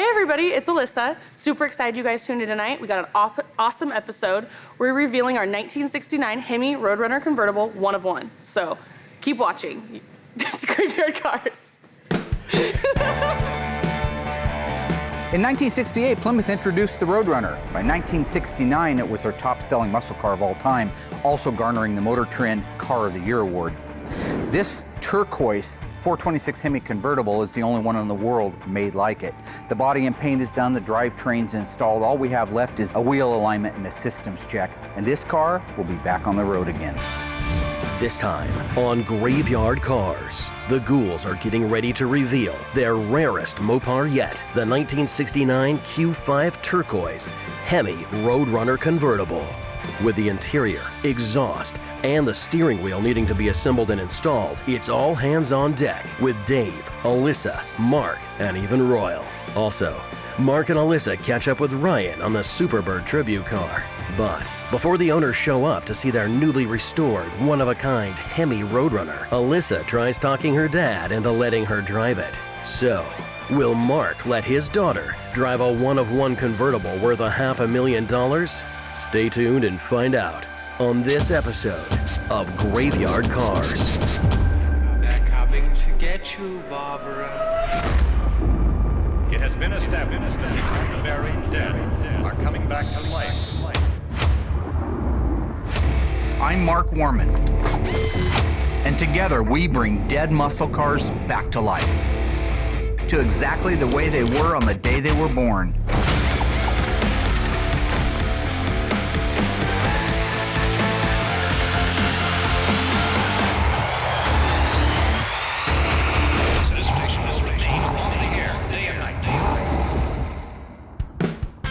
Hey everybody, it's Allysa. Super excited you guys tuned in tonight. We got an awesome episode. We're revealing our 1969 Hemi Roadrunner Convertible, one of one. So keep watching. It's Graveyard Carz. In 1968, Plymouth introduced the Roadrunner. By 1969, it was their top-selling muscle car of all time, also garnering the Motor Trend Car of the Year award. This turquoise 426 Hemi convertible is the only one in the world made like it. The body and paint is done, the drivetrain's installed. All we have left is a wheel alignment and a systems check. And this car will be back on the road again. This time on Graveyard Carz, the ghouls are getting ready to reveal their rarest Mopar yet, the 1969 Q5 Turquoise Hemi Roadrunner Convertible. With the interior, exhaust, and the steering wheel needing to be assembled and installed, it's all hands on deck with Dave, Allysa, Mark, and even Royal. Also, Mark and Allysa catch up with Ryan on the Superbird tribute car. But before the owners show up to see their newly restored, one-of-a-kind Hemi Roadrunner, Allysa tries talking her dad into letting her drive it. So, will Mark let his daughter drive a one-of-one convertible worth $500,000? Stay tuned and find out on this episode of Graveyard Carz. They're coming to get you, Barbara. It has been established that the buried dead are coming back to life. I'm Mark Warman, and together we bring dead muscle cars back to life, to exactly the way they were on the day they were born.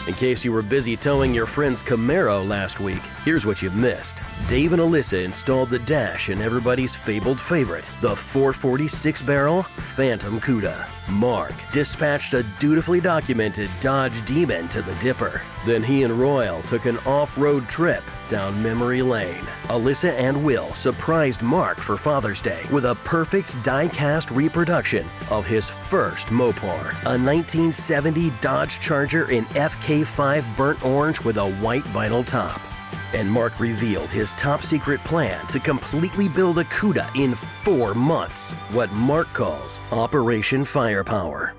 In case you were busy towing your friend's Camaro last week, here's what you've missed. Dave and Allysa installed the dash in everybody's fabled favorite, the 446-barrel Phantom Cuda. Mark dispatched a dutifully documented Dodge Demon to the Dipper. Then he and Royal took an off-road trip down memory lane. Allysa and Will surprised Mark for Father's Day with a perfect die-cast reproduction of his first Mopar, a 1970 Dodge Charger in FK5 burnt orange with a white vinyl top. And Mark revealed his top-secret plan to completely build a Cuda in 4 months, what Mark calls Operation Firepower.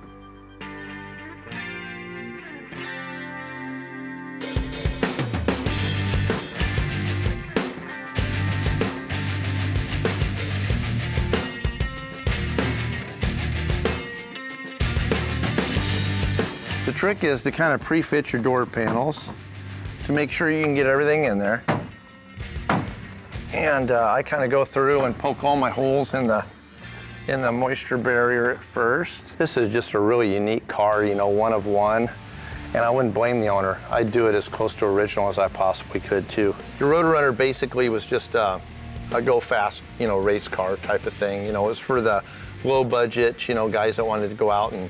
The trick is to kind of pre-fit your door panels to make sure you can get everything in there. And I kind of go through and poke all my holes in the moisture barrier at first. This is just a really unique car, you know, one of one. And I wouldn't blame the owner. I'd do it as close to original as I possibly could too. The Roadrunner basically was just a go fast, you know, race car type of thing. You know, it was for the low budget, you know, guys that wanted to go out and,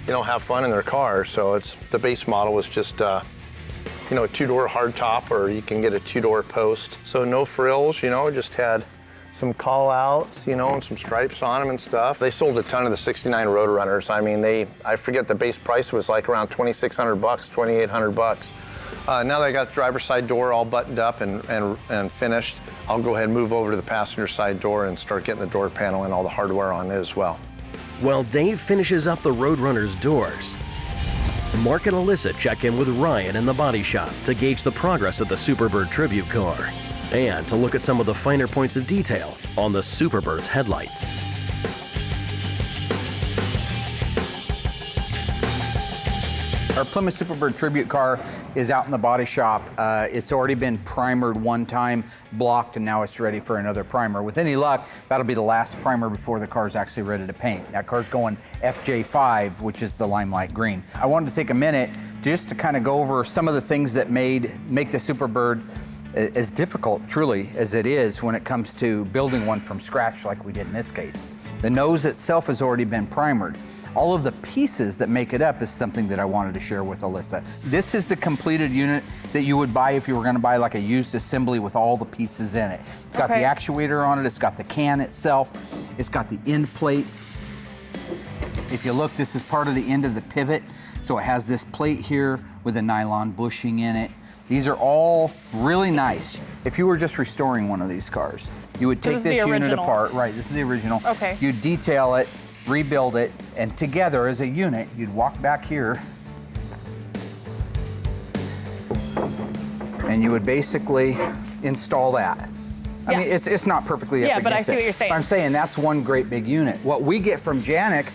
you know, have fun in their car. So the base model was just, you know, a 2-door hardtop, or you can get a 2-door post. So no frills, you know, just had some call outs, you know, and some stripes on them and stuff. They sold a ton of the 69 Roadrunners. I mean, I forget the base price was like around $2,600, $2,800. Now that I got the driver's side door all buttoned up and finished, I'll go ahead and move over to the passenger side door and start getting the door panel and all the hardware on it as well. While Dave finishes up the Roadrunner's doors, Mark and Allysa check in with Ryan in the body shop to gauge the progress of the Superbird tribute car and to look at some of the finer points of detail on the Superbird's headlights. Our Plymouth Superbird tribute car is out in the body shop. It's already been primered one time, blocked, and now it's ready for another primer. With any luck, that'll be the last primer before the car's actually ready to paint. That car's going FJ5, which is the limelight green. I wanted to take a minute just to kind of go over some of the things that make the Superbird as difficult, truly, as it is when it comes to building one from scratch like we did in this case. The nose itself has already been primered. All of the pieces that make it up is something that I wanted to share with Allysa. This is the completed unit that you would buy if you were gonna buy like a used assembly with all the pieces in it. It's got the actuator on it, it's got the can itself, it's got the end plates. If you look, this is part of the end of the pivot. So it has this plate here with a nylon bushing in it. These are all really nice. If you were just restoring one of these cars, you would take this unit apart. Right, this is the original. Okay. You'd detail it, rebuild it, and together as a unit, you'd walk back here and you would basically install that. I mean, it's not perfectly up Yeah, but I against see it. what you're saying. But I'm saying that's one great big unit. What we get from Janik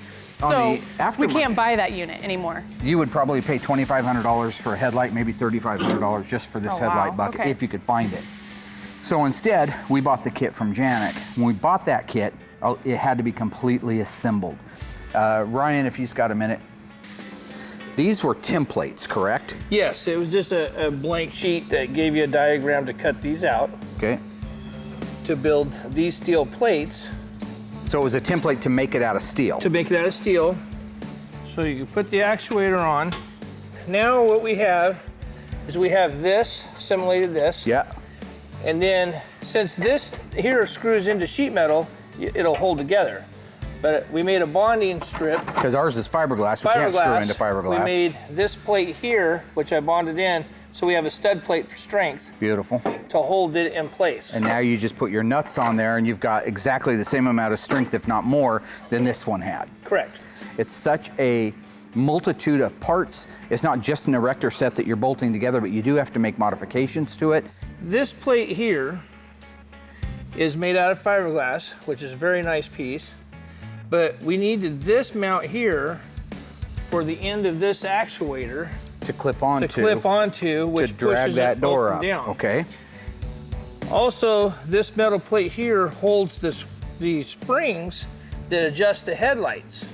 on So the aftermarket, we can't buy that unit anymore. you would probably pay $2,500 for a headlight, maybe $3,500 just for this Oh, wow. headlight bucket, Okay. if you could find it. So instead, we bought the kit from Janik. When we bought that kit, it had to be completely assembled. Ryan, if you've got a minute. These were templates, correct? Yes, it was just a blank sheet that gave you a diagram to cut these out Okay. to build these steel plates So it was a template to make it out of steel. to make it out of steel. So you can put the actuator on. Now what we have is we have this, simulated this. Yeah. And then since this here screws into sheet metal, it'll hold together. But we made a bonding strip. Because ours is fiberglass. We can't screw into fiberglass. We made this plate here, which I bonded in, so we have a stud plate for strength Beautiful. to hold it in place. And now you just put your nuts on there and you've got exactly the same amount of strength, if not more, than this one had. Correct. It's such a multitude of parts. It's not just an erector set that you're bolting together, but you do have to make modifications to it. This plate here is made out of fiberglass, which is a very nice piece. But we needed this mount here for the end of this actuator To clip onto. which to drag pushes that it door up up. and down. Okay. Also, this metal plate here holds the springs that adjust the headlights.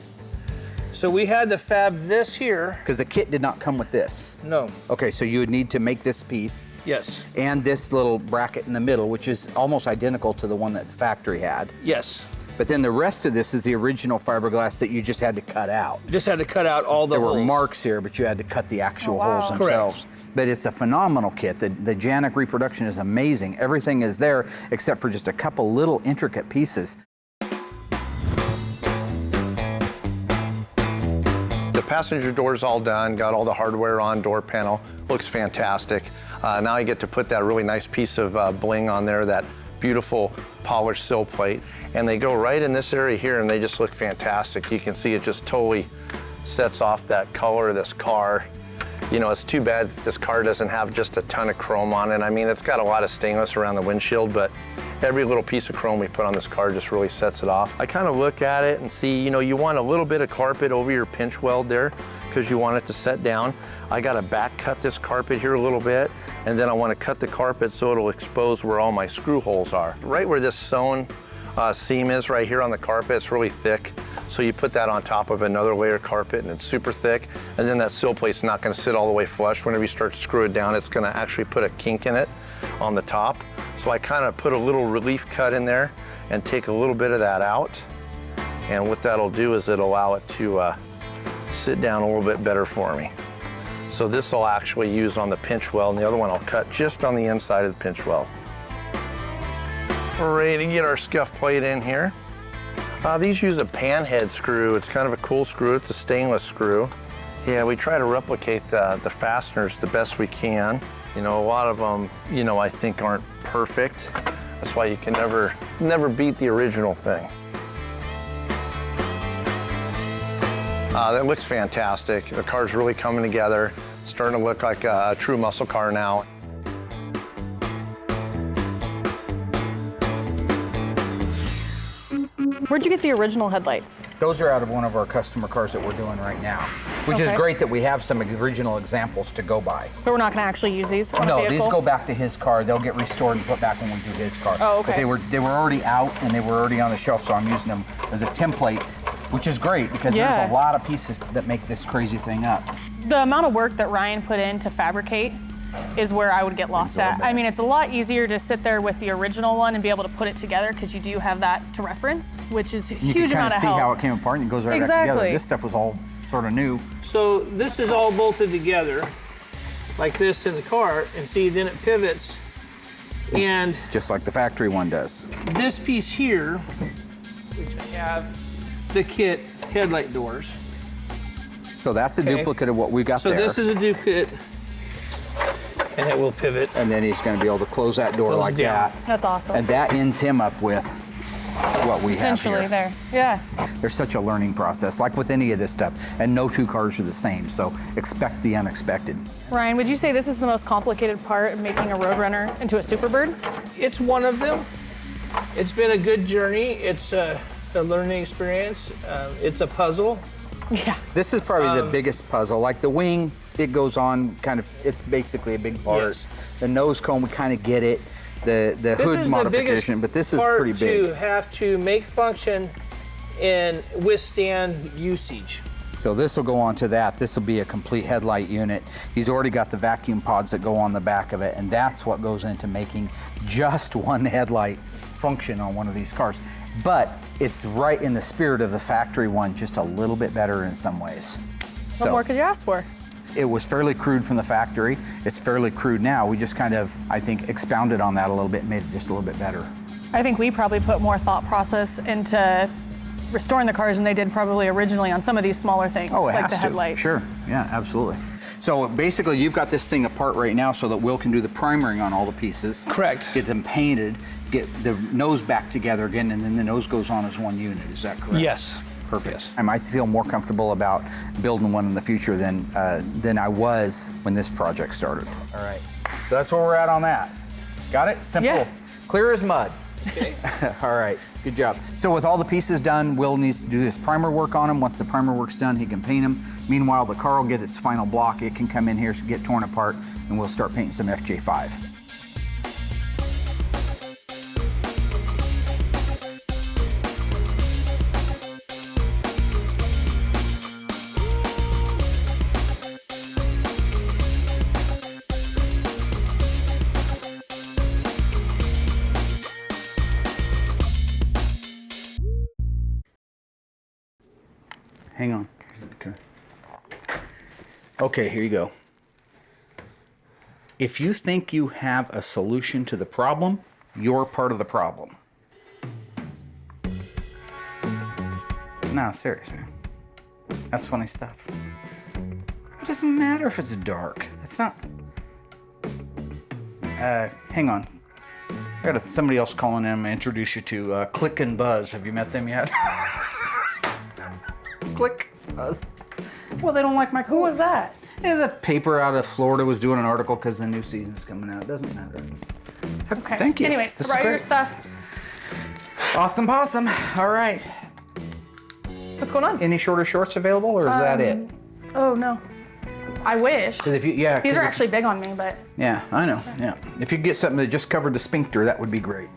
So we had to fab this here. Because the kit did not come with this. No, Okay, so you would need to make this piece yes, and this little bracket in the middle, which is almost identical to the one that the factory had. yes. But then the rest of this is the original fiberglass that you just had to cut out. Just had to cut out all the There holes. were marks here, but you had to cut the actual wow. holes Correct. themselves. But it's a phenomenal kit. The Janik reproduction is amazing. Everything is there except for just a couple little intricate pieces. The passenger door's all done, got all the hardware on, door panel, looks fantastic. Now I get to put that really nice piece of bling on there, that beautiful polished sill plate. And they go right in this area here and they just look fantastic. You can see it just totally sets off that color of this car. You know, it's too bad this car doesn't have just a ton of chrome on it. I mean, it's got a lot of stainless around the windshield, but every little piece of chrome we put on this car just really sets it off. I kind of look at it and see, you know, you want a little bit of carpet over your pinch weld there because you want it to set down. I got to back cut this carpet here a little bit, and then I want to cut the carpet so it'll expose where all my screw holes are. Right where this sewn seam is right here on the carpet, it's really thick. So you put that on top of another layer of carpet and it's super thick. And then that sill plate's not gonna sit all the way flush. Whenever you start to screw it down, it's gonna actually put a kink in it on the top. So I kind of put a little relief cut in there and take a little bit of that out. And what that'll do is it'll allow it to sit down a little bit better for me. So this will actually use on the pinch weld, and the other one I'll cut just on the inside of the pinch weld. We're ready to get our scuff plate in here. These use a pan head screw. It's kind of a cool screw. It's a stainless screw. Yeah, we try to replicate the fasteners the best we can. You know, a lot of them, you know, I think aren't perfect. That's why you can never beat the original thing. That looks fantastic. The car's really coming together. It's starting to look like a true muscle car now. Where'd you get the original headlights? Those are out of one of our customer cars that we're doing right now, which is Okay. great that we have some original examples to go by. But we're not gonna actually use these on a No, vehicle? these go back to his car. They'll get restored and put back when we do his car. Oh, okay. But they were already out and they were already on the shelf, so I'm using them as a template, which is great because Yeah. there's a lot of pieces that make this crazy thing up. The amount of work that Ryan put in to fabricate is where I would get lost at. I mean, it's a lot easier to sit there with the original one and be able to put it together because you do have that to reference, which is a You huge can kind amount of of see help. how it came apart and it goes right back together. Exactly. This stuff was all sort of new. So this is all bolted together like this in the car, and see, then it pivots. And Just like the factory one does. this piece here, which I have the kit headlight doors. So that's a Okay. duplicate of what we've got So there. this is a duplicate, and it will pivot. And then he's going to be able to close that door Close like it down. that. That's awesome. And that ends him up with what we have Essentially here. there. Yeah. There's such a learning process, like with any of this stuff, and no two cars are the same, so expect the unexpected. Ryan, would you say this is the most complicated part of making a Roadrunner into a Superbird? It's one of them. It's been a good journey. It's a learning experience. It's a puzzle. Yeah. This is probably the biggest puzzle. Like the wing, it goes on kind of, it's basically a big part. Yes. The nose cone, we kind of get it. The This hood is modification, the but this is part pretty big. to have to make function and withstand usage. So this will go on to that. This will be a complete headlight unit. He's already got the vacuum pods that go on the back of it, and that's what goes into making just one headlight function on one of these cars. But it's right in the spirit of the factory one, just a little bit better in some ways. What more could you ask for? It was fairly crude from the factory. It's fairly crude now. We just kind of, I think, expounded on that a little bit, made it just a little bit better. I think we probably put more thought process into restoring the cars than they did probably originally on some of these smaller things, Oh, it like has the to. headlights. Sure, yeah, absolutely. So basically, you've got this thing apart right now so that Will can do the primering on all the pieces. Correct. Get them painted, get the nose back together again, and then the nose goes on as one unit. Is that correct? Yes. Perfect. Yes. I might feel more comfortable about building one in the future than I was when this project started. All right. So that's where we're at on that. Got it? Simple. Yeah. Clear as mud. Okay. All right. Good job. So with all the pieces done, Will needs to do his primer work on them. Once the primer work's done, he can paint them. Meanwhile, the car will get its final block. It can come in here, get torn apart, and we'll start painting some FJ5. Hang on. Okay, here you go. If you think you have a solution to the problem, you're part of the problem. No, serious, man. That's funny stuff. It doesn't matter if it's dark. It's not. Hang on. I got somebody else calling in. I'm gonna introduce you to Click and Buzz. Have you met them yet? Click, Buzz. Well, they don't like my Who was that? There's a paper out of Florida was doing an article because the new season's coming out. It doesn't matter. Okay. Thank you. Anyways, This is borrow your great. stuff. Awesome possum. All right. What's going on? Any shorter shorts available, or is that it? Oh no. I wish. 'Cause if you, yeah. These 'cause are if- actually big on me, but Yeah, I know. Yeah. If you get something that just covered the sphincter, that would be great.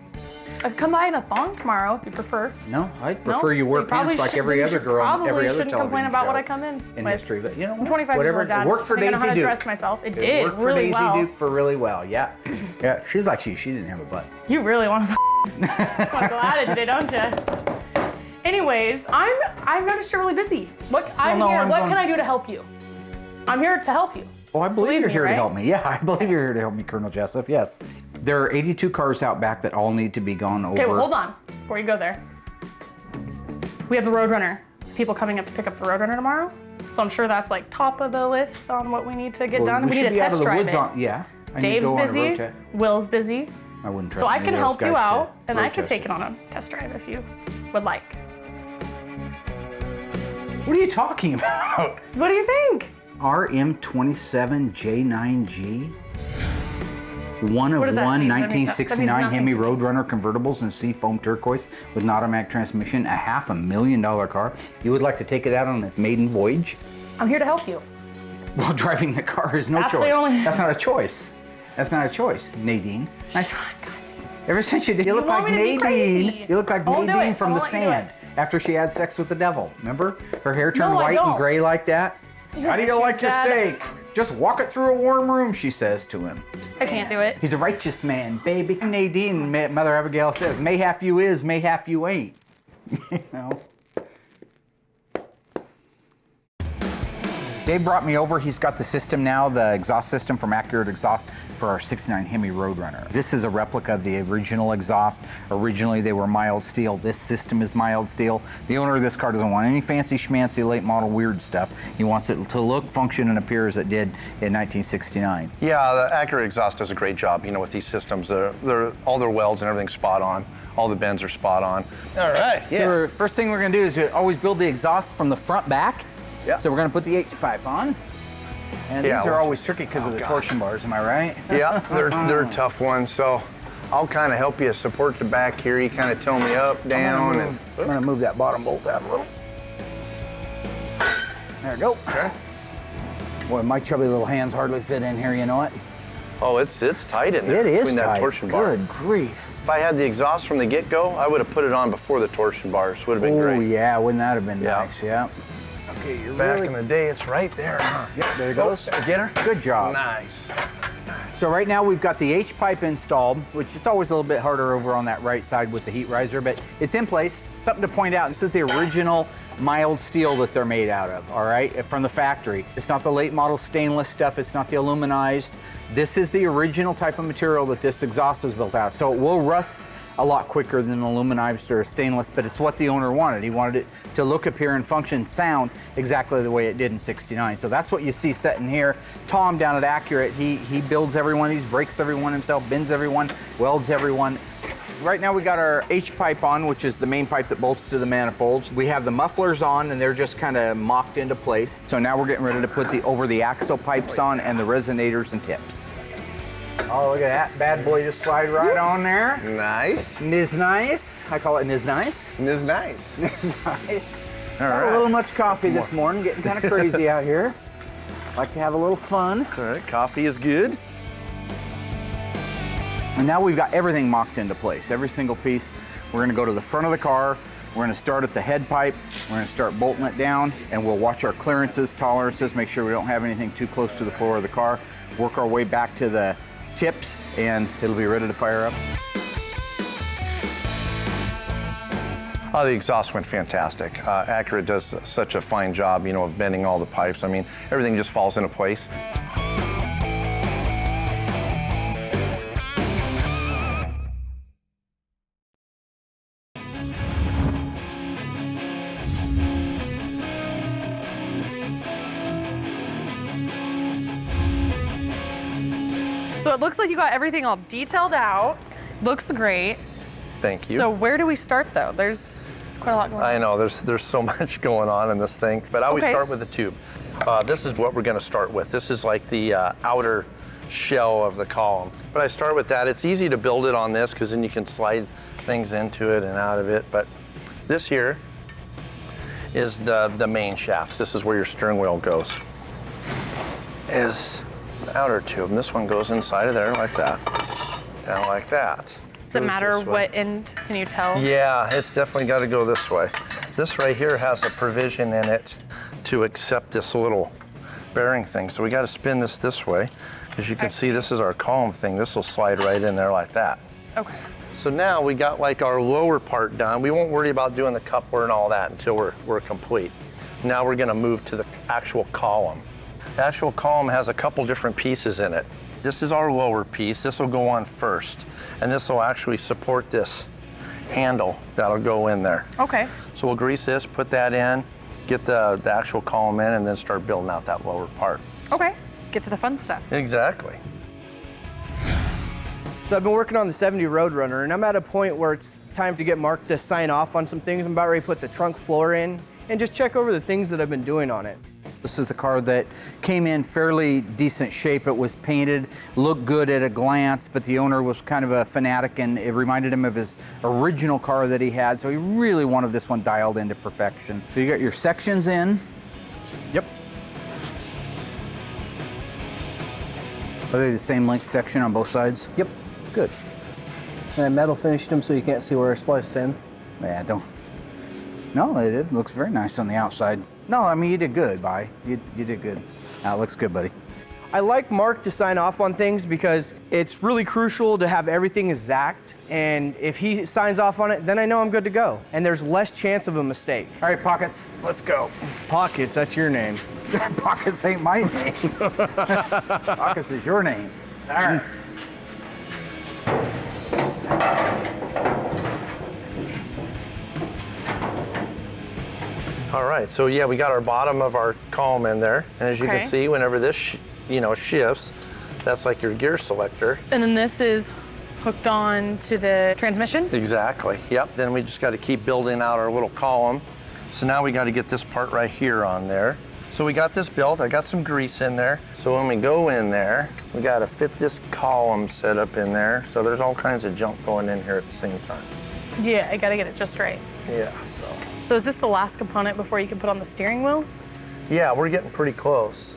I could come by in a thong tomorrow if you prefer. No, I No? prefer you So wear probably pants like should- every then you other should girl on probably every other shouldn't television complain about show what I come in with. history. But you know what? I'm 25 Whatever. years old, Dad. It worked for I think I know Daisy how to Duke. dress myself. It It did worked for really Daisy well. Duke for really well. Yeah. Yeah. She's like she didn't have a butt. You really want to go at it today, don't you? Anyways, I've noticed you're really busy. I'm no, here. I'm What going- can I do to help you? I'm here to help you. Oh, I believe you're me, here to right? help me. Yeah, I believe you're here to help me, Colonel Jessup. Yes. There are 82 cars out back that all need to be gone over. Okay, well, hold on before you go there. We have the Roadrunner. People coming up to pick up the Roadrunner tomorrow. So I'm sure that's like top of the list on what we need to get Well, done. we We should need to be out test of the drive woods it. on. Yeah. I need to Dave's go on a road busy. test. Will's busy. I wouldn't trust So I any can of those help you guys to out, and road I could test take it on a test drive if you would like. What are you talking about? What do you think? RM27J9G? One of What does that one mean? That means 1969 nothing Hemi to me. Roadrunner convertibles in seafoam turquoise with an automatic transmission, a $500,000 car. You would like to take it out on its maiden voyage? I'm here to help you. Well, driving the car is no That's the choice. only- That's not a choice. That's not a choice, Nadine. Nice. Ever since you did, you look want like me to be Nadine. crazy. You look like I'll do Nadine it. from I'll The let you do Stand after she had sex with the devil. Remember? Her hair turned No, I white and don't. gray like that. How do you issues, like your Dad. steak? Just walk it through a warm room, she says to him. I can't do it. He's a righteous man, baby. Nadine, Mother Abigail says, mayhap you is, mayhap you ain't. You know? Dave brought me over. He's got the system now, the exhaust system from Accurate Exhaust for our 69 Hemi Roadrunner. This is a replica of the original exhaust. Originally, they were mild steel. This system is mild steel. The owner of this car doesn't want any fancy schmancy late model weird stuff. He wants it to look, function, and appear as it did in 1969. Yeah, the Accurate Exhaust does a great job, you know, with these systems. They're all their welds and everything's spot on. All the bends are spot on. All right, yeah. So first thing we're gonna do is always build the exhaust from the front back. Yeah. So we're gonna put the H-pipe on. And these are always tricky because of the torsion bars, am I right? Yeah, they're tough ones. So I'll kind of help you support the back here. You kind of tell me up, down, I'm gonna move that bottom bolt out a little. There we go. Okay. Boy, my chubby little hands hardly fit in here, you know what? Oh, it's tight in there. It is between that tight. torsion bar. Good grief. If I had the exhaust from the get-go, I would have put it on before the torsion bars. Would have been great. Oh yeah, wouldn't that have been Yeah. nice? Yeah. Okay, you're Back really... in the day, it's right there, huh? Yep, there it goes. Oh, get her? Good job. Nice. So right now we've got the H-pipe installed, which is always a little bit harder over on that right side with the heat riser, but it's in place. Something to point out, this is the original mild steel that they're made out of, all right, from the factory. It's not the late model stainless stuff, it's not the aluminized. This is the original type of material that this exhaust was built out of. So it will rust a lot quicker than aluminized or stainless, but it's what the owner wanted. He wanted it to look, appear, and function, sound exactly the way it did in '69. So that's what you see sitting here. Tom down at Accurate, he builds every one of these, breaks every one himself, bends every one, welds every one. Right now we got our H-pipe on, which is the main pipe that bolts to the manifolds. We have the mufflers on and they're just kind of mocked into place. So now we're getting ready to put the over the axle pipes on and the resonators and tips. Oh, look at that bad boy just slide right on there. Nice. Niz nice. I call it niz nice. It's nice. Niz nice. All Had right. a little much coffee this morning, getting kind of crazy out here. Like to have a little fun. All right, coffee is good. And now we've got everything mocked into place, every single piece. We're gonna go to the front of the car, we're gonna start at the head pipe, we're gonna start bolting it down, and we'll watch our clearances, tolerances, make sure we don't have anything too close to the floor of the car, work our way back to the tips, and it'll be ready to fire up. Oh, the exhaust went fantastic. Accurate does such a fine job, you know, of bending all the pipes. I mean, everything just falls into place. So it looks like you got everything all detailed out. Looks great. Thank you. So where do we start though? It's quite a lot going on. I know, there's so much going on in this thing, but I always Okay. start with the tube. This is what we're gonna start with. This is like the outer shell of the column. But I start with that. It's easy to build it on this because then you can slide things into it and out of it. But this here is the main shafts. This is where your steering wheel goes. Is the outer tube. And this one goes inside of there like that, down like that. Does it matter what end? Can you tell? Yeah, it's definitely got to go this way. This right here has a provision in it to accept this little bearing thing. So we got to spin this way. As you can see, this is our column thing. This will slide right in there like that. Okay. So now we got like our lower part done. We won't worry about doing the coupler and all that until we're complete. Now we're gonna move to the actual column. The actual column has a couple different pieces in it. This is our lower piece. This will go on first. And this will actually support this handle that'll go in there. Okay. So we'll grease this, put that in, get the actual column in, and then start building out that lower part. Okay. Get to the fun stuff. Exactly. So I've been working on the 70 Roadrunner, and I'm at a point where it's time to get Mark to sign off on some things. I'm about ready to put the trunk floor in and just check over the things that I've been doing on it. This is a car that came in fairly decent shape. It was painted, looked good at a glance, but the owner was kind of a fanatic and it reminded him of his original car that he had, so he really wanted this one dialed into perfection. So you got your sections in. Yep. Are they the same length section on both sides? Yep. Good. And I metal finished them so you can't see where I spliced in. Yeah, don't. No, it looks very nice on the outside. No, I mean, you did good, Bye. You did good. That looks good, buddy. I like Mark to sign off on things because it's really crucial to have everything exact. And if he signs off on it, then I know I'm good to go. And there's less chance of a mistake. All right, Pockets, let's go. Pockets, that's your name. Pockets ain't my name. Pockets is your name. All right. All right, so yeah, we got our bottom of our column in there. And as you Okay. can see, whenever this, shifts, that's like your gear selector. And then this is hooked on to the transmission. Exactly, yep. Then we just got to keep building out our little column. So now we got to get this part right here on there. So we got this built, I got some grease in there. So when we go in there, we got to fit this column set up in there. So there's all kinds of junk going in here at the same time. Yeah, I gotta get it just right. Yeah, So is this the last component before you can put on the steering wheel? yeah, we're getting pretty close.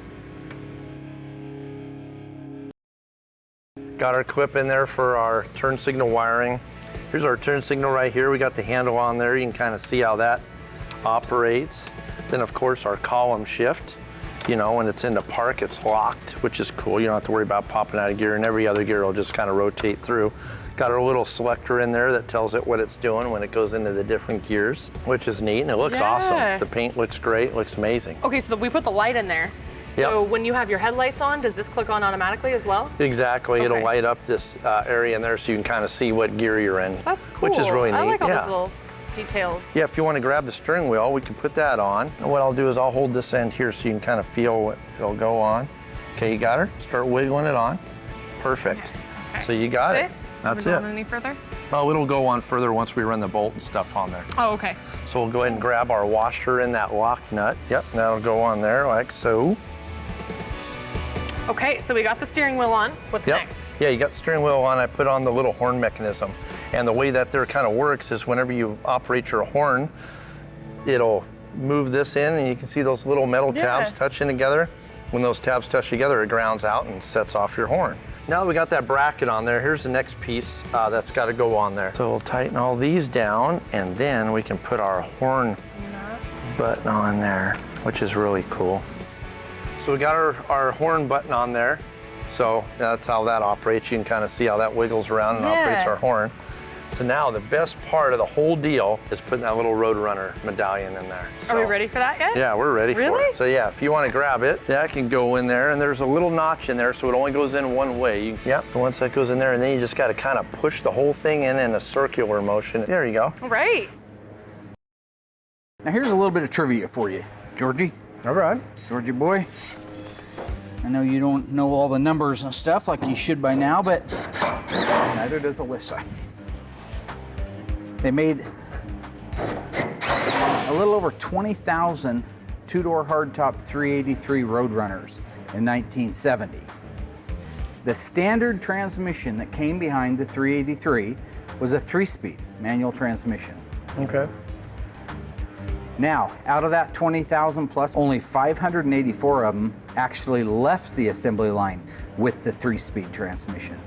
Got our clip in there for our turn signal wiring. Here's our turn signal right here. We got the handle on there. You can kind of see how that operates. Then of course our column shift. When it's into park, it's locked, which is cool. You don't have to worry about popping out of gear, and every other gear will just kind of rotate through. Got our little selector in there that tells it what it's doing when it goes into the different gears, which is neat, and it looks awesome. The paint looks great, looks amazing. Okay, so we put the light in there. So when you have your headlights on, does this click on automatically as well? Exactly, Okay. it'll light up this area in there so you can kind of see what gear you're in. That's cool. Which is really neat. I like all yeah. this little detailed. Yeah, if you want to grab the steering wheel, we can put that on. And what I'll do is I'll hold this end here so you can kind of feel what it'll go on. Okay, you got her? Start wiggling it on. Perfect. Okay. So you got it. That's Is it it. going any further? Oh, it'll go on further once we run the bolt and stuff on there. Oh, okay. So we'll go ahead and grab our washer in that lock nut. Yep, that'll go on there like so. Okay, so we got the steering wheel on. What's Yep. next? Yeah, you got the steering wheel on. I put on the little horn mechanism. And the way that there kind of works is whenever you operate your horn, it'll move this in and you can see those little metal tabs touching together. When those tabs touch together, it grounds out and sets off your horn. Now that we got that bracket on there, here's the next piece that's got to go on there. So we'll tighten all these down and then we can put our horn button on there, which is really cool. So we got our horn button on there. So that's how that operates. You can kind of see how that wiggles around and operates our horn. So now the best part of the whole deal is putting that little Roadrunner medallion in there. Are we ready for that yet? Yeah, we're ready for Really? it. So yeah, if you want to grab it, that can go in there, and there's a little notch in there, so it only goes in one way. Yep, once that goes in there, and then you just got to kind of push the whole thing in a circular motion. There you go. All right. Now here's a little bit of trivia for you, Georgie. All right. Georgie boy. I know you don't know all the numbers and stuff like you should by now, but neither does Allysa. They made a little over 20,000 two-door hardtop 383 Roadrunners in 1970. The standard transmission that came behind the 383 was a 3-speed manual transmission. Okay. Now, out of that 20,000 plus, only 584 of them actually left the assembly line with the 3-speed transmission.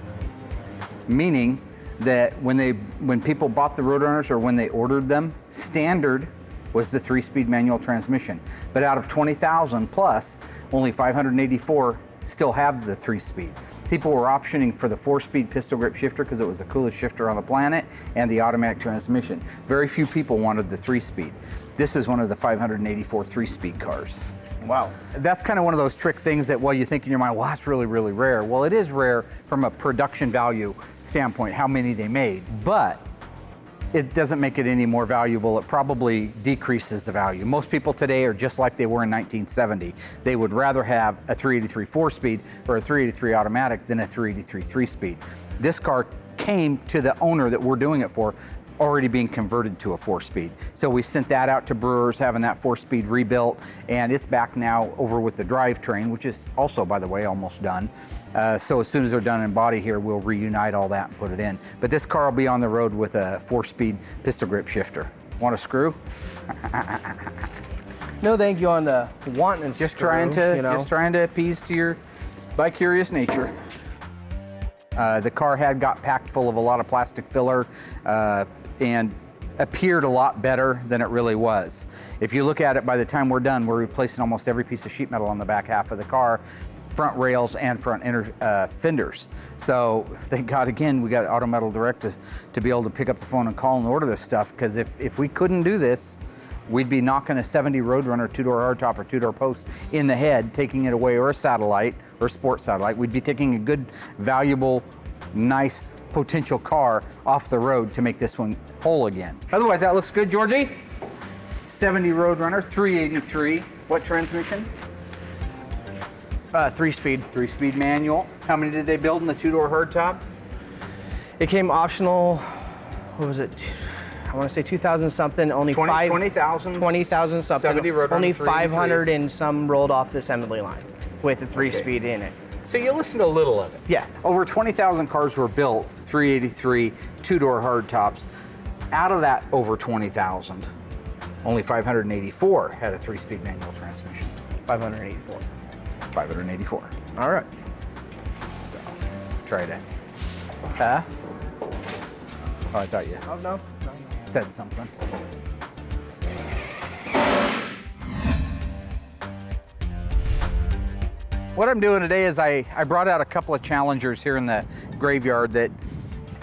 Meaning that when people bought the Roadrunners or when they ordered them, standard was the 3-speed manual transmission. But out of 20,000 plus, only 584 still have the 3-speed. People were optioning for the 4-speed pistol grip shifter because it was the coolest shifter on the planet, and the automatic transmission. Very few people wanted the 3-speed. This is one of the 584 3-speed cars. Wow. That's kind of one of those trick things that, well, you think in your mind, well, that's really, really rare. Well, it is rare from a production value standpoint, how many they made, but it doesn't make it any more valuable. It probably decreases the value. Most people today are just like they were in 1970. They would rather have a 383 4-speed or a 383 automatic than a 383 3-speed. This car came to the owner that we're doing it for already being converted to a 4-speed. So we sent that out to Brewers, having that 4-speed rebuilt, and it's back now over with the drivetrain, which is also, by the way, almost done. So as soon as they're done in body here, we'll reunite all that and put it in. But this car will be on the road with a 4-speed pistol grip shifter. Want a screw? No, thank you on the wanting. Just trying to appease to your bi-curious nature. The car got packed full of a lot of plastic filler and appeared a lot better than it really was. If you look at it, by the time we're done, we're replacing almost every piece of sheet metal on the back half of the car, front rails and front fenders. So thank God, again, we got Auto Metal Direct to be able to pick up the phone and call and order this stuff, because if we couldn't do this, we'd be knocking a 70 Roadrunner two-door hardtop or two-door post in the head, taking it away, or a satellite, or sport satellite. We'd be taking a good, valuable, nice, potential car off the road to make this one whole again. Otherwise, that looks good, Georgie. 70 Roadrunner, 383. What transmission? 3-speed. 3-speed manual. How many did they build in the two-door hardtop? It came optional, what was it? I want to say 2,000 something, only 20,000 20,000 something. 70 Roadrunner, only 383s. 500 and some rolled off the assembly line with the 3-speed in it. So you listened to a little of it. Yeah. Over 20,000 cars were built, 383 two-door hardtops. Out of that over 20,000, only 584 had a 3-speed manual transmission. 584. 584. All right. So, try that. Huh? Oh, I thought you Oh, no. said something. What I'm doing today is I brought out a couple of challengers here in the graveyard that,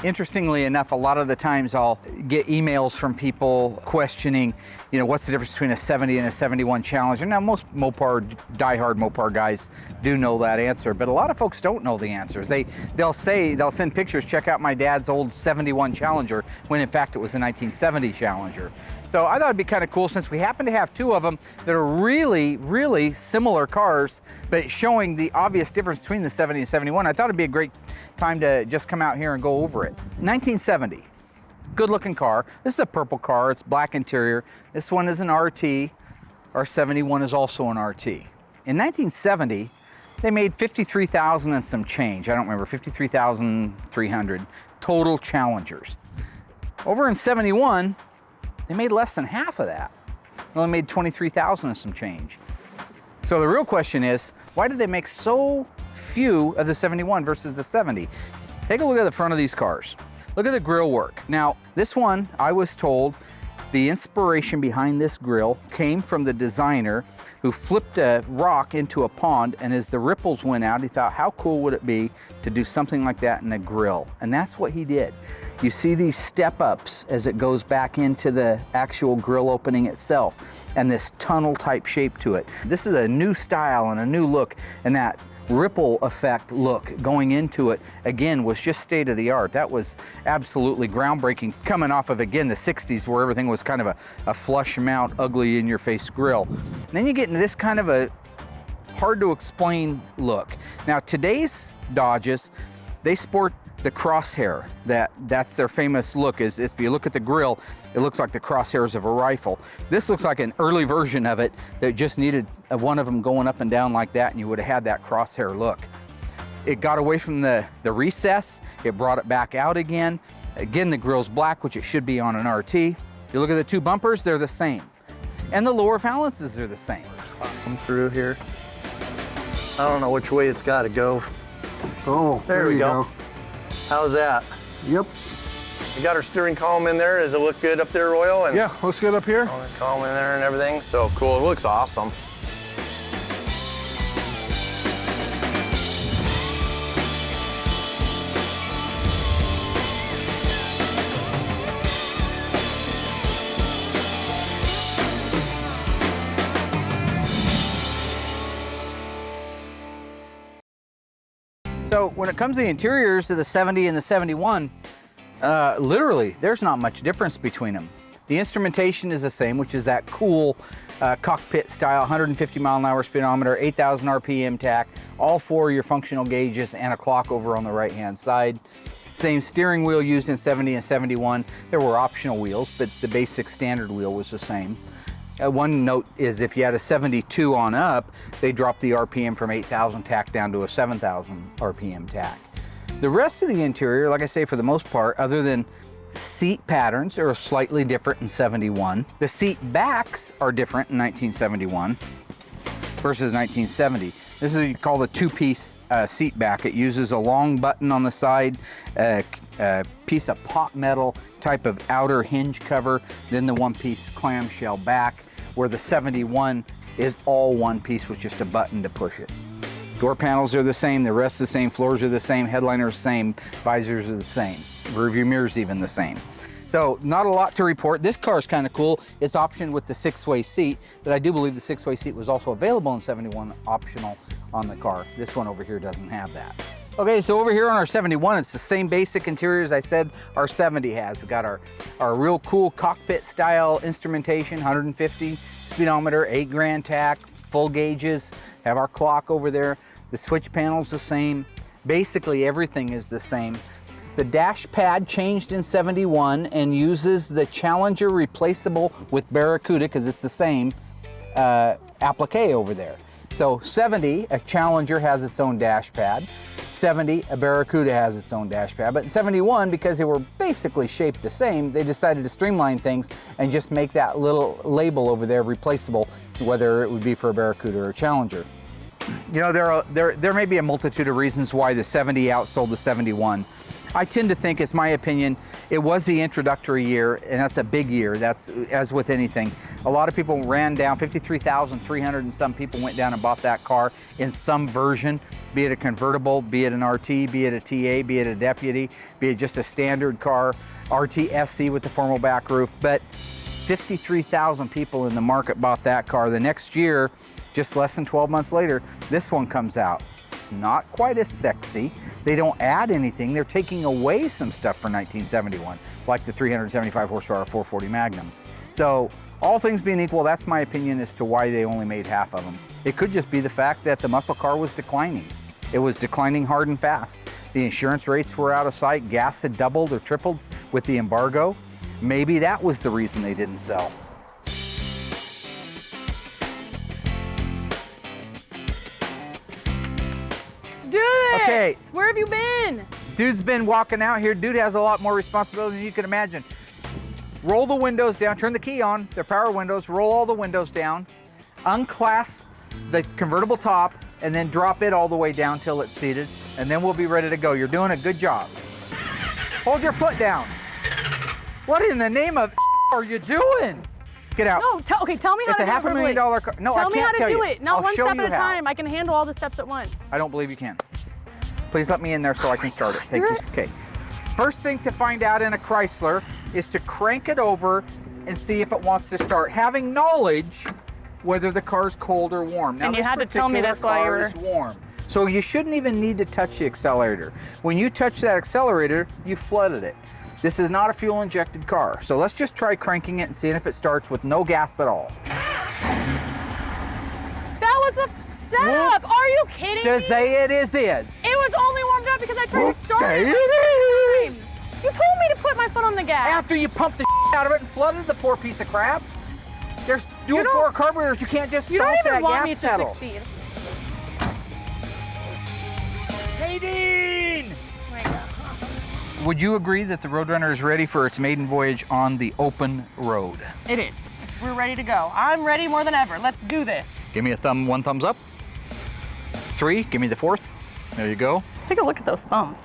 interestingly enough, a lot of the times I'll get emails from people questioning, you know, what's the difference between a 70 and a 71 Challenger. Now, most Mopar, diehard Mopar guys do know that answer, but a lot of folks don't know the answers. They'll send pictures, check out my dad's old 71 Challenger, when in fact it was a 1970 Challenger. So I thought it'd be kind of cool, since we happen to have two of them that are really, really similar cars, but showing the obvious difference between the 70 and 71. I thought it'd be a great time to just come out here and go over it. 1970, good looking car. This is a purple car, it's black interior. This one is an RT. Our 71 is also an RT. In 1970, they made 53,000 and some change. I don't remember, 53,300 total Challengers. Over in 71, they made less than half of that. They only made 23,000 and some change. So the real question is, why did they make so few of the 71 versus the 70? Take a look at the front of these cars. Look at the grille work. Now, this one, I was told, the inspiration behind this grille came from the designer who flipped a rock into a pond, and as the ripples went out, he thought, how cool would it be to do something like that in a grille? And that's what he did. You see these step-ups as it goes back into the actual grille opening itself, and this tunnel type shape to it. This is a new style and a new look, and that ripple effect look going into it, again, was just state of the art. That was absolutely groundbreaking, coming off of, again, the 60s, where everything was kind of a flush mount, ugly in your face grille. And then you get into this kind of a hard to explain look. Now, today's Dodges, they sport the crosshair. That's their famous look. Is if you look at the grille, it looks like the crosshairs of a rifle. This looks like an early version of it that just needed one of them going up and down like that, and you would have had that crosshair look. It got away from the recess, it brought it back out again. Again, the grille's black, which it should be on an RT. You look at the two bumpers, they're the same. And the lower valances are the same. Come through here. I don't know which way it's got to go. Oh, There we go. How's that? Yep. We got our steering column in there. Does it look good up there, Royal? And Yeah, let's get up here. column in there and everything. So cool. It looks awesome. So when it comes to the interiors of the 70 and the 71, literally, there's not much difference between them. The instrumentation is the same, which is that cool cockpit style, 150 mile an hour speedometer, 8,000 RPM tach, all four of your functional gauges, and a clock over on the right-hand side. Same steering wheel used in 70 and 71. There were optional wheels, but the basic standard wheel was the same. One note is if you had a 72 on up, they dropped the RPM from 8,000 tach down to a 7,000 RPM tach. The rest of the interior, like I say, for the most part, other than seat patterns, are slightly different in 71. The seat backs are different in 1971 versus 1970. This is what you call the two-piece seat back. It uses a long button on the side, a piece of pot metal type of outer hinge cover, then the one-piece clamshell back, where the 71 is all one piece with just a button to push it. Door panels are the same, the rest the same, floors are the same, headliners the same, visors are the same, rear view mirrors even the same. So not a lot to report. This car is kind of cool. It's optioned with the 6-way seat, but I do believe the 6-way seat was also available in 71 optional on the car. This one over here doesn't have that. Okay, so over here on our 71, it's the same basic interior as I said our 70 has. We got our real cool cockpit style instrumentation, 150 speedometer, 8 grand tach, full gauges, have our clock over there. The switch panel's the same. Basically everything is the same. The dash pad changed in 71 and uses the Challenger replaceable with Barracuda, because it's the same applique over there. So 70, a Challenger has its own dash pad. 70, a Barracuda has its own dash pad. But in 71, because they were basically shaped the same, they decided to streamline things and just make that little label over there replaceable, whether it would be for a Barracuda or a Challenger. You know, there may be a multitude of reasons why the 70 outsold the 71. I tend to think, it's my opinion, it was the introductory year, and that's a big year. That's as with anything. A lot of people ran down, 53,300 and some people went down and bought that car in some version, be it a convertible, be it an RT, be it a TA, be it a deputy, be it just a standard car, RT SC with the formal back roof. But 53,000 people in the market bought that car. The next year, just less than 12 months later, this one comes out. Not quite as sexy. They don't add anything. They're taking away some stuff for 1971, like the 375 horsepower 440 Magnum. So all things being equal, that's my opinion as to why they only made half of them. It could just be the fact that the muscle car was declining. It was declining hard and fast. The insurance rates were out of sight. Gas had doubled or tripled with the embargo. Maybe that was the reason they didn't sell. Okay. Where have you been? Dude's been walking out here. Dude has a lot more responsibility than you can imagine. Roll the windows down, turn the key on, the power windows, roll all the windows down, unclasp the convertible top, and then drop it all the way down till it's seated, and then we'll be ready to go. You're doing a good job. Hold your foot down. What in the name of are you doing? Get out. No, okay, tell me how it's to do it. It's a $500,000 car. No, I can't tell you. Tell me how to do it. Not I'll one show step you at a how. time. I can handle all the steps at once. I don't believe you can. Please let me in there so I can start it. Thank you. Okay. First thing to find out in a Chrysler is to crank it over and see if it wants to start, having knowledge whether the car's cold or warm. Now, and you had to tell me this while you were warm. So you shouldn't even need to touch the accelerator. When you touch that accelerator, you flooded it. This is not a fuel injected car. So let's just try cranking it and seeing if it starts with no gas at all. That was a setup. Are you kidding me? Just say it is. It was only warmed up because I tried to start Okay, it. it is. You told me to put my foot on the gas. After you pumped the out of it and flooded the poor piece of crap. There's dual four carburetors. You can't just You don't stomp even that want gas me pedal. to succeed. Nadine! Oh my God. Would you agree that the Roadrunner is ready for its maiden voyage on the open road? It is. We're ready to go. I'm ready more than ever. Let's do this. Give me a thumb, one thumbs up. 3, give me the 4th. There you go. Take a look at those thumbs.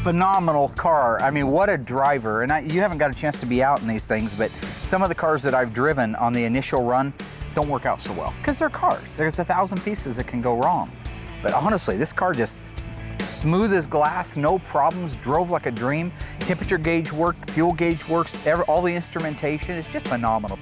Phenomenal car. I mean, what a driver. And you haven't got a chance to be out in these things, but some of the cars that I've driven on the initial run don't work out so well because they're cars. There's 1,000 pieces that can go wrong. But honestly, this car just smooth as glass, no problems, drove like a dream. Temperature gauge worked, fuel gauge works, all the instrumentation. It's just phenomenal.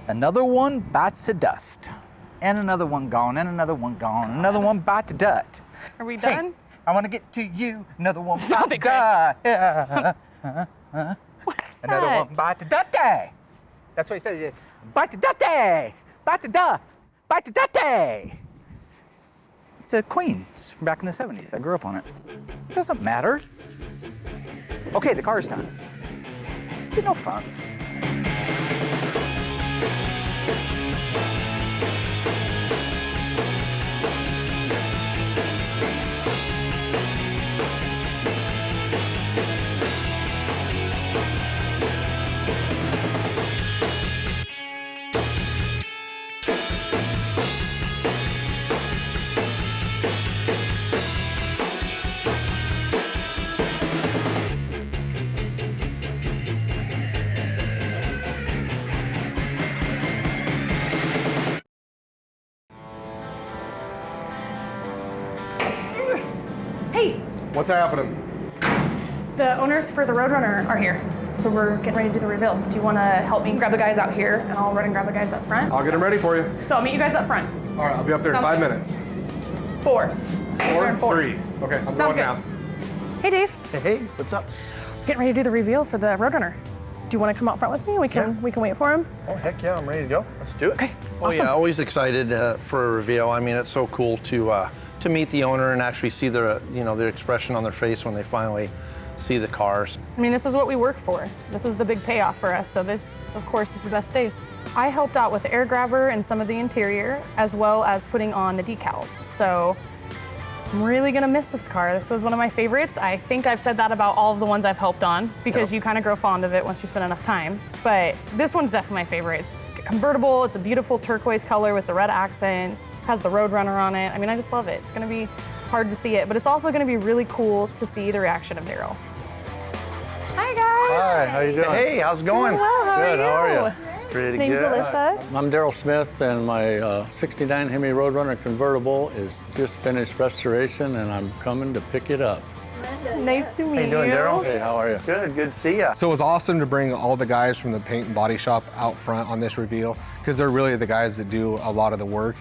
Another one bites the dust. And another one gone, and another one gone, another one bite the dust. Are we Hey, done? I want to get to you. Another one Stop bite it, the dust. What is Another that? one bite the dusty. That's what he says. Bite the dusty. Bite the dust. Bite the dusty. It's a Queen. It's from back in the 70s. I grew up on it. It doesn't matter. Okay, the car's done. It's no fun. Hey, What's happening? the owners for the Roadrunner are here. So we're getting ready to do the reveal. Do you want to help me grab the guys out here, and I'll run and grab the guys up front? I'll get them ready for you. So I'll meet you guys up front. All right, I'll be up there in Sounds 5 good. minutes. 4. Four? 3. Okay, I'm Sounds going good. now. Hey, Dave. Hey, what's up? Getting ready to do the reveal for the Roadrunner. Do you want to come out front with me? We can wait for him. Oh, heck yeah, I'm ready to go. Let's do it. Okay. Oh Awesome. yeah, always excited for a reveal. I mean, it's so cool to meet the owner and actually see their their expression on their face when they finally see the cars. I mean, this is what we work for. This is the big payoff for us. So this, of course, is the best days. I helped out with the air grabber and some of the interior, as well as putting on the decals. So I'm really gonna miss this car. This was one of my favorites. I think I've said that about all of the ones I've helped on because you kind of grow fond of it once you spend enough time. But this one's definitely my favorite. It's convertible. It's a beautiful turquoise color with the red accents. Has the Roadrunner on it. I mean, I just love it. It's gonna be hard to see it, but it's also gonna be really cool to see the reaction of Daryl. Hi guys. Hi, how you doing? Hey, how's it going? Well, Good, how are you? Pretty Name's good. Allysa. I'm Daryl Smith, and my 69 Hemi Roadrunner convertible is just finished restoration, and I'm coming to pick it up. Nice to meet How you doing, Daryl? Hey, how are you? Good to see ya. So it was awesome to bring all the guys from the paint and body shop out front on this reveal because they're really the guys that do a lot of the work,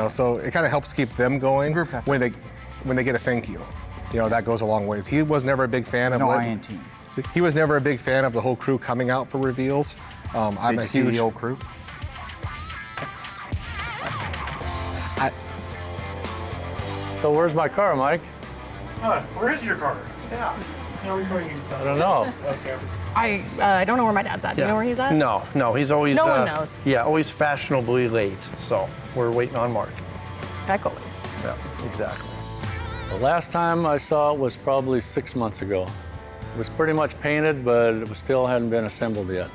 so it kind of helps keep them going group effort. when they get a thank you. That goes a long ways. He was never a big fan of No, I ain't team. He was never a big fan of the whole crew coming out for reveals. I'm Did a you see huge the old crew? So where's my car, Mike? Where is your car? Yeah. I don't know. I don't know where my dad's at. Do you know where he's at? No, he's always. No one knows. Yeah, always fashionably late. So we're waiting on Mark. Heck always. Yeah, exactly. The last time I saw it was probably 6 months ago. It was pretty much painted, but it still hadn't been assembled yet.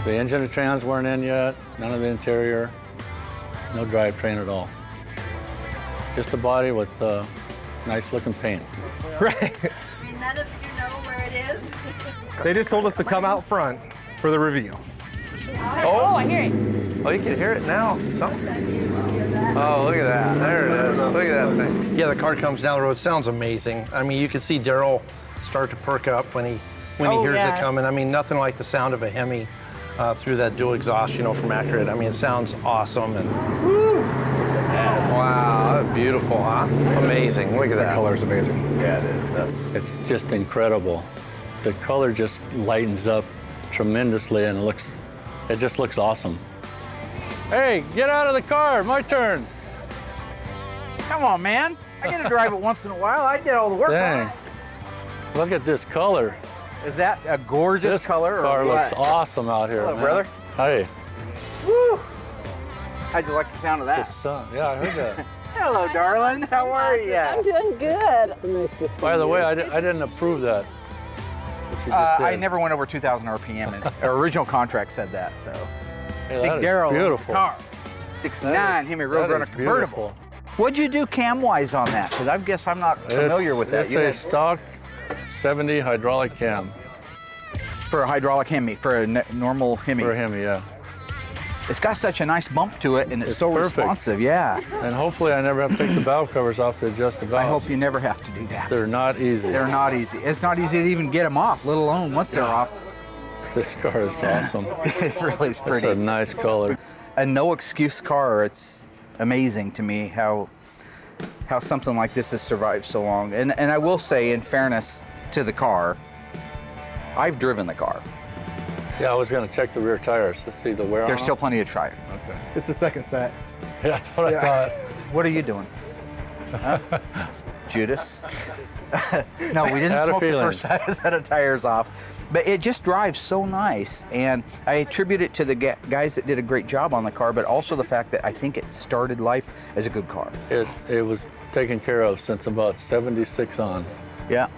The engine and trans weren't in yet, none of the interior, no drivetrain at all. Just a body with nice looking paint. Right. None of you know where it is? They just told us to come out front for the reveal. Oh, I hear it. Oh, you can hear it now. Oh, look at that. There it is. Look at that thing. Yeah, the car comes down the road. Sounds amazing. I mean, you can see Daryl start to perk up when he hears it coming. I mean, nothing like the sound of a Hemi through that dual exhaust, from Accurate. I mean, it sounds awesome. And wow, that's beautiful, huh? Amazing. Look at that. The color's amazing. Yeah, it is. It's just incredible. The color just lightens up tremendously, and it just looks awesome. Hey, get out of the car, my turn. Come on, man. I get to drive it once in a while. I did all the work on Dang. it. Look at this color. Is that a gorgeous This color? car or looks what? awesome out here, Hello, man. brother. Hey. Woo! How'd you like the sound of The that? sun. Yeah, I heard that. Hello, darling. How are you? I'm doing good. By the way, I didn't approve that. What you just did. I never went over 2,000 RPM, and our original contract said that. So, Hey, Big that is Daryl, beautiful. car, 69 Hemi That Roadrunner is convertible. beautiful. What'd you do cam-wise on that? Because I guess I'm not familiar with that. It's You a guys- stock 70 hydraulic cam for a hydraulic Hemi, for a normal Hemi. for a Hemi, yeah. It's got such a nice bump to it, and it's so perfect. responsive. Yeah. And hopefully I never have to take the valve covers off to adjust the I valves. hope you never have to do that. They're not easy. They're not easy. It's not easy to even get them off, let alone once they're off. This car is awesome. It really is pretty. It's a nice color. A no excuse car. It's amazing to me how something like this has survived so long. And I will say, in fairness to the car, I've driven the car. Yeah, I was going to check the rear tires to see the wear on There's them. still plenty of tire. Okay. It's the second set. Yeah, that's what I thought. What are you doing? Huh? Judas? No, we didn't Had a smoke the feeling. first set of tires off. But it just drives so nice. And I attribute it to the guys that did a great job on the car, but also the fact that I think it started life as a good car. It was taken care of since about 76 on. Yeah.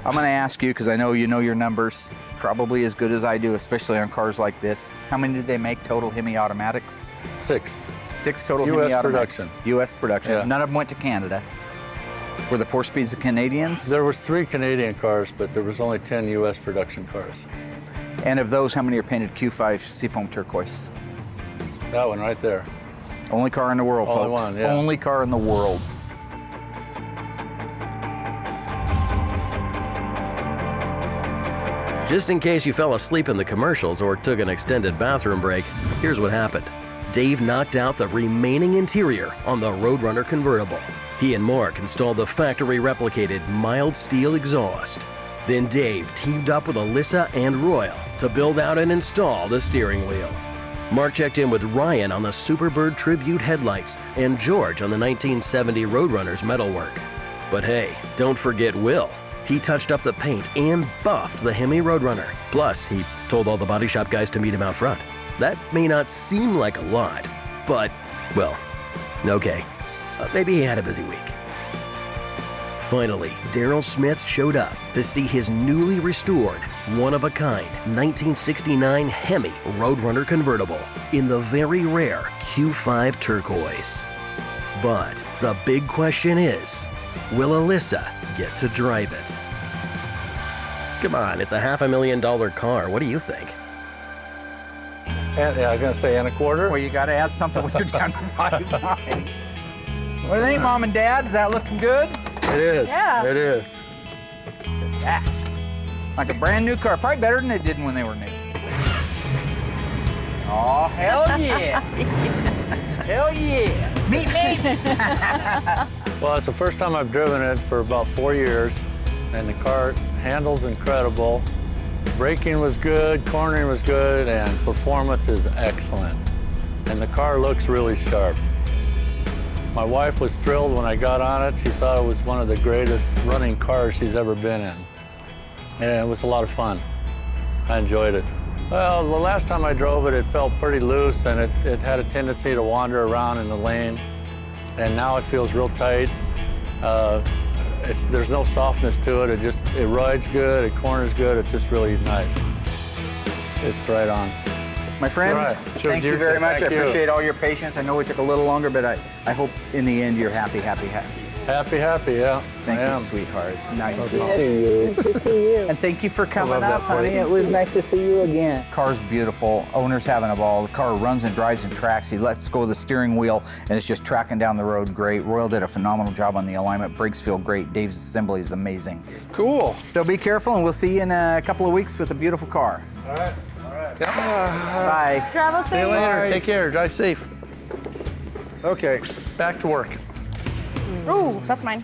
I'm going to ask you, because I know you know your numbers probably as good as I do, especially on cars like this. How many did they make total Hemi automatics? 6. 6 total US Hemi automatics. production. U.S. production. Yeah. None of them went to Canada. Were the 4-speeds the Canadians? There was 3 Canadian cars, but there was only 10 U.S. production cars. And of those, how many are painted Q5 Seafoam Turquoise? That one right there. Only car in the world, Only folks. one, yeah. Only car in the world. Just in case you fell asleep in the commercials or took an extended bathroom break, here's what happened. Dave knocked out the remaining interior on the Roadrunner convertible. He and Mark installed the factory-replicated mild steel exhaust. Then Dave teamed up with Allysa and Royal to build out and install the steering wheel. Mark checked in with Ryan on the Superbird tribute headlights and George on the 1970 Roadrunner's metalwork. But hey, don't forget Will. He touched up the paint and buffed the Hemi Roadrunner. Plus, he told all the body shop guys to meet him out front. That may not seem like a lot, but, well, okay. Maybe he had a busy week. Finally, Daryl Smith showed up to see his newly restored, one-of-a-kind 1969 Hemi Roadrunner convertible in the very rare Q5 turquoise. But the big question is, will Allysa get to drive it? Come on, it's a $500,000 car. What do you think? And, yeah, I was going to say, and a quarter. Well, you got to add something when you're down to 5.9. What do you think, Mom and Dad? Is that looking good? It is. Yeah. It is. Yeah. Like a brand new car. Probably better than it did when they were new. Oh, hell yeah. Hell yeah. Meet me. Well, it's the first time I've driven it for about 4 years, and the car handles incredible. Braking was good, cornering was good, and performance is excellent. And the car looks really sharp. My wife was thrilled when I got on it. She thought it was one of the greatest running cars she's ever been in. And it was a lot of fun. I enjoyed it. Well, the last time I drove it, it felt pretty loose, and it had a tendency to wander around in the lane. And now it feels real tight. There's no softness to it. It rides good, it corners good. It's just really nice. It's right on. My friend, All right. thank you very much. Thank I you. appreciate all your patience. I know we took a little longer, but I hope in the end you're happy, happy, happy. Happy, yeah. Thank I you, am. sweetheart. It's nice to Okay. see you. Nice to see you. And thank you for coming love up, that honey. place. It was nice to see you again. Car's beautiful. Owner's having a ball. The car runs and drives and tracks. He lets go of the steering wheel, and it's just tracking down the road great. Royal did a phenomenal job on the alignment. Brakes feel great. Dave's assembly is amazing. Cool. So be careful, and we'll see you in a couple of weeks with a beautiful car. All right, all right. Bye. Travel See you safe. later. Take care. Drive safe. Okay. Back to work. Ooh, that's mine.